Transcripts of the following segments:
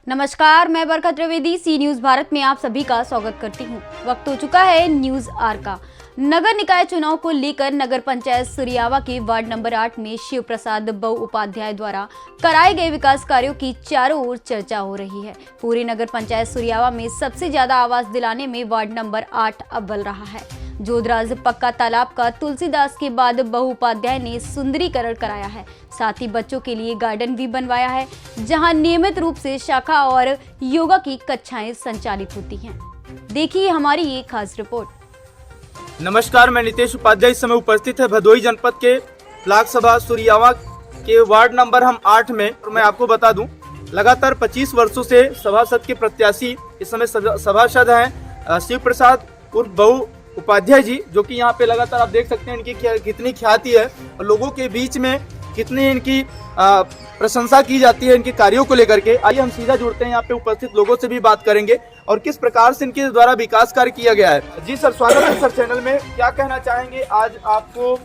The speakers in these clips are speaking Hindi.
नमस्कार, मैं बरखा त्रिवेदी सी न्यूज भारत में आप सभी का स्वागत करती हूँ। वक्त हो चुका है न्यूज आर का। नगर निकाय चुनाव को लेकर नगर पंचायत सुरियावा के वार्ड नंबर 8 में शिव प्रसाद बहु उपाध्याय द्वारा कराए गए विकास कार्यों की चारों ओर चर्चा हो रही है। पूरी नगर पंचायत सुरियावा में सबसे ज्यादा आवास दिलाने में वार्ड नंबर 8 अव्वल रहा है। जोधराज पक्का तालाब का तुलसीदास के बाद बहु उपाध्याय ने सुंदरीकरण कराया है। साथ ही बच्चों के लिए गार्डन भी बनवाया है, जहां नियमित रूप से शाखा और योगा की कक्षाएं संचालित होती हैं। देखिए हमारी ये खास रिपोर्ट। नमस्कार, मैं नितेश उपाध्याय इस समय उपस्थित है भदोही जनपद के ब्लॉक सभा सुरियावा के वार्ड नंबर 8 में। और मैं आपको बता दूं, लगातार 25 वर्षों से सभासद के प्रत्याशी इस समय सभासद हैं शिव प्रसाद उर्फ बहु उपाध्याय जी, जो कि यहाँ पे लगातार आप देख सकते हैं इनकी कितनी ख्याति है और लोगों के बीच में कितनी इनकी प्रशंसा की जाती है इनके कार्यों को लेकर के। आइए हम सीधा जुड़ते हैं, यहाँ पे उपस्थित लोगों से भी बात करेंगे और किस प्रकार से इनके द्वारा विकास कार्य किया गया है। जी सर, स्वागत है सर चैनल में। क्या कहना चाहेंगे, आज आपको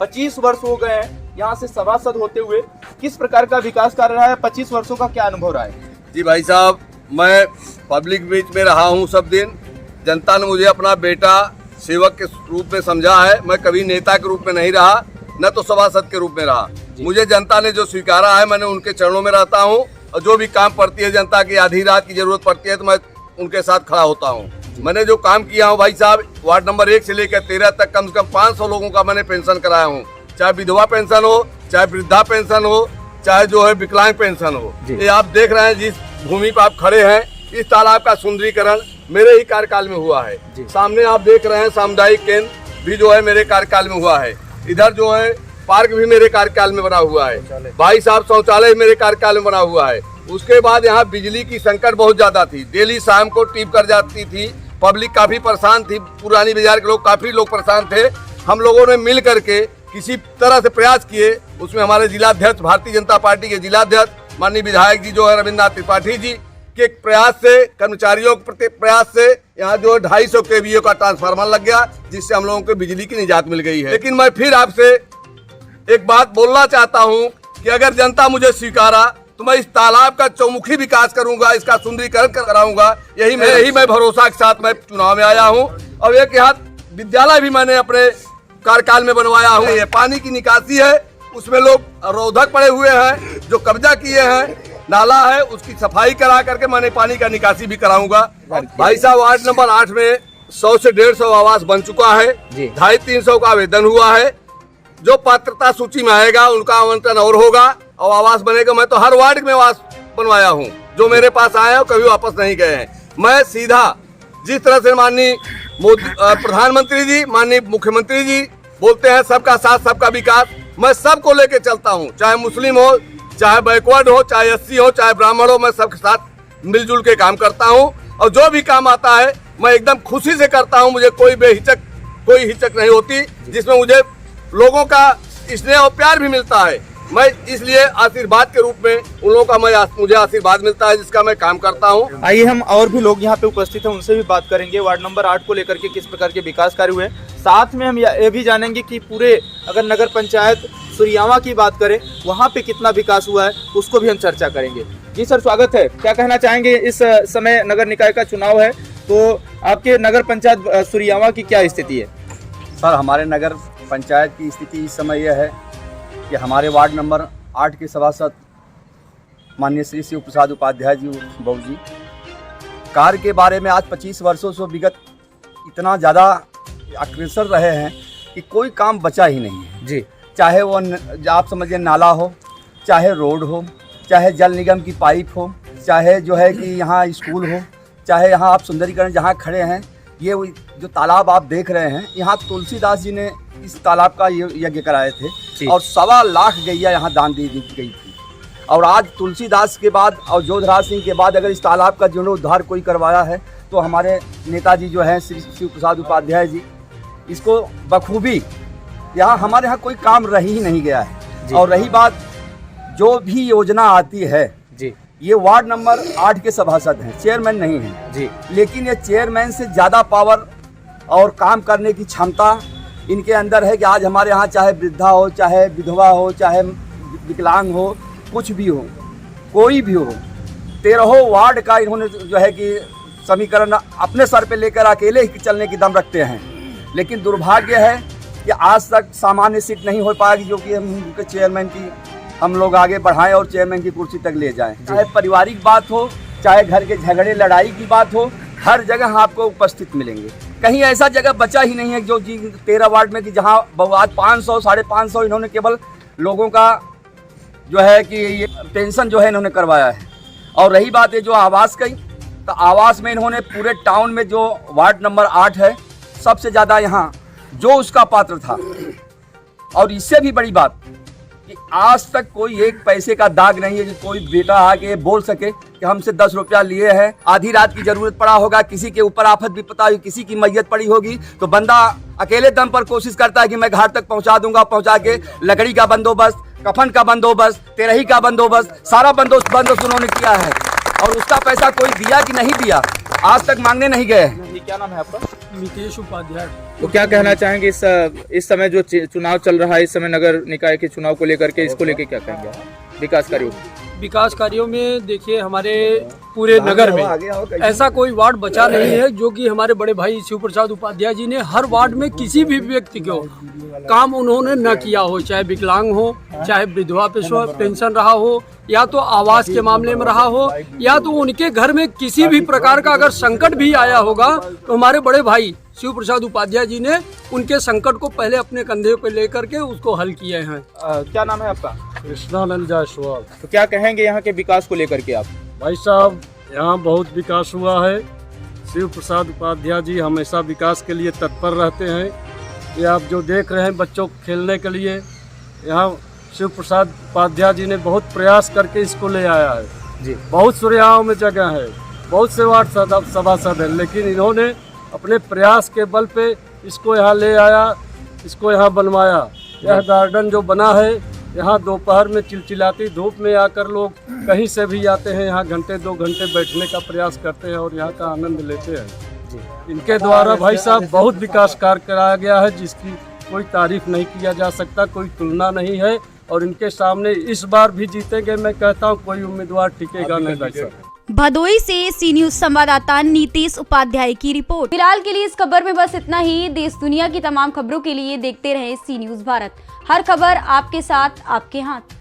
25 वर्ष हो गए हैं यहाँ से सभासद होते हुए, किस प्रकार का विकास कार्य रहा है? 25 वर्षों का क्या अनुभव रहा है? जी भाई साहब, मैं पब्लिक बीच में रहा हूँ सब दिन। जनता ने मुझे अपना बेटा सेवक के रूप में समझा है। मैं कभी नेता के रूप में नहीं रहा, न तो सभासद के रूप में रहा। मुझे जनता ने जो स्वीकारा है, मैंने उनके चरणों में रहता हूँ और जो भी काम पड़ती है जनता की, आधी रात की जरूरत पड़ती है तो मैं उनके साथ खड़ा होता हूँ। मैंने जो काम किया हूँ भाई साहब, वार्ड नंबर 1 से लेकर 13 तक कम से कम 500 लोगों का मैंने पेंशन कराया हूँ। चाहे विधवा पेंशन हो, चाहे वृद्धा पेंशन हो, चाहे जो है विकलांग पेंशन हो। ये आप देख रहे हैं, जिस भूमि पर आप खड़े हैं, इस तालाब का सुंदरीकरण मेरे ही कार्यकाल में हुआ है। सामने आप देख रहे हैं सामुदायिक केंद्र भी जो है मेरे कार्यकाल में हुआ है। इधर जो है पार्क भी मेरे कार्यकाल में बना हुआ है। भाई साहब, शौचालय मेरे कार्यकाल में बना हुआ है। उसके बाद यहाँ बिजली की संकट बहुत ज्यादा थी। डेली शाम को टिप कर जाती थी, पब्लिक काफी परेशान थी। पुरानी बाजार के लोग काफी परेशान थे। हम लोगों ने मिल करके किसी तरह से प्रयास किए। उसमें हमारे जिलाध्यक्ष, भारतीय जनता पार्टी के जिलाध्यक्ष माननीय विधायक जी जो है रविन्द्रनाथ त्रिपाठी जी के प्रयास से, कर्मचारियों के प्रयास से यहाँ जो 250 kVA का ट्रांसफार्मर लग गया, जिससे हम लोगों को बिजली की निजात मिल गई है। लेकिन मैं फिर आपसे एक बात बोलना चाहता हूँ कि अगर जनता मुझे स्वीकारा तो मैं इस तालाब का चौमुखी विकास करूंगा, इसका सुंदरीकरण कराऊंगा। यही मैं भरोसा के साथ मैं चुनाव में आया हूँ। और एक यहाँ विद्यालय भी मैंने अपने कार्यकाल में बनवाया हूँ। ये पानी की निकासी है, उसमें लोग रोधक पड़े हुए हैं जो कब्जा किए हैं। नाला है, उसकी सफाई करा करके मैंने पानी का निकासी भी कराऊंगा। भाई साहब, वार्ड नंबर 8 में 100 से 150 आवास बन चुका है। 250-300 का आवेदन हुआ है। जो पात्रता सूची में आएगा उनका आवंटन और होगा और आवास बनेगा। मैं तो हर वार्ड में आवास बनवाया हूँ। जो मेरे पास आए हैं कभी वापस नहीं गए हैं। मैं सीधा जिस तरह से माननीय प्रधानमंत्री जी, माननीय मुख्यमंत्री जी बोलते हैं सबका साथ सबका विकास, मैं सबको लेके चलता हूँ। चाहे मुस्लिम हो, चाहे बैकवर्ड हो, चाहे एससी हो, चाहे ब्राह्मण हो, मैं सबके साथ मिलजुल के काम करता हूँ। और जो भी काम आता है मैं एकदम खुशी से करता हूँ। मुझे कोई हिचक नहीं होती, जिसमें मुझे लोगों का स्नेह और प्यार भी मिलता है। मैं इसलिए आशीर्वाद के रूप में उन लोगों का मुझे आशीर्वाद मिलता है, जिसका मैं काम करता हूँ। आइए हम और भी लोग यहाँ पे उपस्थित हैं, उनसे भी बात करेंगे। वार्ड नंबर 8 को लेकर के किस प्रकार के विकास कार्य हुए, साथ में हम ये भी जानेंगे कि पूरे अगर नगर पंचायत सुरियावा की बात करें वहाँ पे कितना विकास हुआ है, उसको भी हम चर्चा करेंगे। जी सर, स्वागत है। क्या कहना चाहेंगे, इस समय नगर निकाय का चुनाव है तो आपके नगर पंचायत सुरियावा की क्या स्थिति है? सर, हमारे नगर पंचायत की स्थिति इस समय यह है कि हमारे वार्ड नंबर 8 के सभासद माननीय श्री शिव प्रसाद उपाध्याय जी बहु जी कार्य के बारे में आज 25 वर्षों से विगत इतना ज़्यादा अग्रसर रहे हैं कि कोई काम बचा ही नहीं है जी। चाहे वो आप समझिए नाला हो, चाहे रोड हो, चाहे जल निगम की पाइप हो, चाहे जो है कि यहाँ स्कूल हो, चाहे यहाँ आप सुंदरीकरण जहाँ खड़े हैं, ये जो तालाब आप देख रहे हैं, यहाँ तुलसीदास जी ने इस तालाब का यज्ञ कराए थे और 1.25 लाख गैया यहाँ दान दी गई थी। और आज तुलसीदास के बाद और जोधराज सिंह के बाद अगर इस तालाब का जीर्णोद्धार कोई करवाया है तो हमारे नेताजी जो हैं श्री शिव प्रसाद उपाध्याय जी, इसको बखूबी यहाँ हमारे यहाँ कोई काम रह ही नहीं गया है। और रही बात जो भी योजना आती है जी, ये वार्ड नंबर 8 के सभासद हैं, चेयरमैन नहीं हैं जी। लेकिन ये चेयरमैन से ज़्यादा पावर और काम करने की क्षमता इनके अंदर है कि आज हमारे यहाँ चाहे वृद्धा हो, चाहे विधवा हो, चाहे विकलांग हो, कुछ भी हो, कोई भी हो, 13 वार्ड का इन्होंने जो है कि समीकरण अपने सर पे लेकर अकेले ही चलने की दम रखते हैं। लेकिन दुर्भाग्य है कि आज तक सामान्य सीट नहीं हो पाएगी जो कि हम चेयरमैन की हम लोग आगे बढ़ाएं और चेयरमैन की कुर्सी तक ले जाएं। चाहे पारिवारिक बात हो, चाहे घर के झगड़े लड़ाई की बात हो, हर जगह आपको उपस्थित मिलेंगे। कहीं ऐसा जगह बचा ही नहीं है जो जी 13 वार्ड में कि जहां आज 500 550 इन्होंने केवल लोगों का जो है कि ये पेंशन जो है इन्होंने करवाया है। और रही बात है जो आवास की, तो आवास में इन्होंने पूरे टाउन में जो वार्ड नंबर 8 है सबसे ज़्यादा यहाँ जो उसका पात्र था। और इससे भी बड़ी बात कि आज तक कोई एक पैसे का दाग नहीं है कि कोई बेटा आके बोल सके कि हमसे 10 रुपया लिए हैं। आधी रात की जरूरत पड़ा होगा, किसी के ऊपर आफत भी पता होगी, किसी की मैयत पड़ी होगी, तो बंदा अकेले दम पर कोशिश करता है कि मैं घाट तक पहुंचा दूंगा। पहुंचा के लकड़ी का बंदोबस्त, कफन का बंदोबस्त, तेरही का बंदोबस्त, सारा बंदोबस्त उन्होंने किया है। और उसका पैसा कोई दिया कि नहीं दिया आज तक मांगने नहीं गए। जी, क्या नाम है आपका? नितेश उपाध्याय। तो क्या कहना चाहेंगे इस समय जो चुनाव चल रहा है, इस समय नगर निकाय के चुनाव को लेकर के, इसको लेकर क्या कहेंगे विकास कार्यों? विकास कार्यों में देखिए हमारे पूरे नगर में ऐसा कोई वार्ड बचा नहीं है जो कि हमारे बड़े भाई शिव प्रसाद उपाध्याय जी ने हर वार्ड में किसी भी व्यक्ति को काम उन्होंने न किया हो, चाहे विकलांग हो, चाहे विधवा पेंशन रहा हो, या तो आवास के मामले में रहा हो, या तो उनके घर में किसी भी प्रकार का अगर संकट भी आया होगा तो हमारे बड़े भाई शिव प्रसाद उपाध्याय जी ने उनके संकट को पहले अपने कंधे पे लेकर के उसको हल किए हैं। क्या नाम है आपका? कृष्णानंद जायसवाल। तो क्या कहेंगे यहाँ के विकास को लेकर के आप? भाई साहब, यहाँ बहुत विकास हुआ है। शिव प्रसाद उपाध्याय जी हमेशा विकास के लिए तत्पर रहते हैं। ये आप जो देख रहे हैं बच्चों को खेलने के लिए, यहाँ शिव प्रसाद उपाध्याय जी ने बहुत प्रयास करके इसको ले आया है जी। बहुत सुरयाओं में जगह है, बहुत से वार्ड सभासद है, लेकिन इन्होंने अपने प्रयास के बल पे इसको यहाँ ले आया, इसको यहाँ बनवाया। यह गार्डन जो बना है, यहाँ दोपहर में चिलचिलाती धूप में आकर लोग कहीं से भी आते हैं, यहाँ घंटे 2 घंटे बैठने का प्रयास करते हैं और यहाँ का आनंद लेते हैं। इनके द्वारा भाई साहब बहुत विकास कार्य कराया गया है जिसकी कोई तारीफ नहीं किया जा सकता, कोई तुलना नहीं है। और इनके सामने इस बार भी जीतेंगे, मैं कहता हूँ कोई उम्मीदवार टिकेगा नहीं भाई साहब। भदोई से सी न्यूज संवाददाता नीतीश उपाध्याय की रिपोर्ट। फिलहाल के लिए इस खबर में बस इतना ही। देश दुनिया की तमाम खबरों के लिए देखते रहें सी न्यूज भारत। हर खबर आपके साथ, आपके हाथ।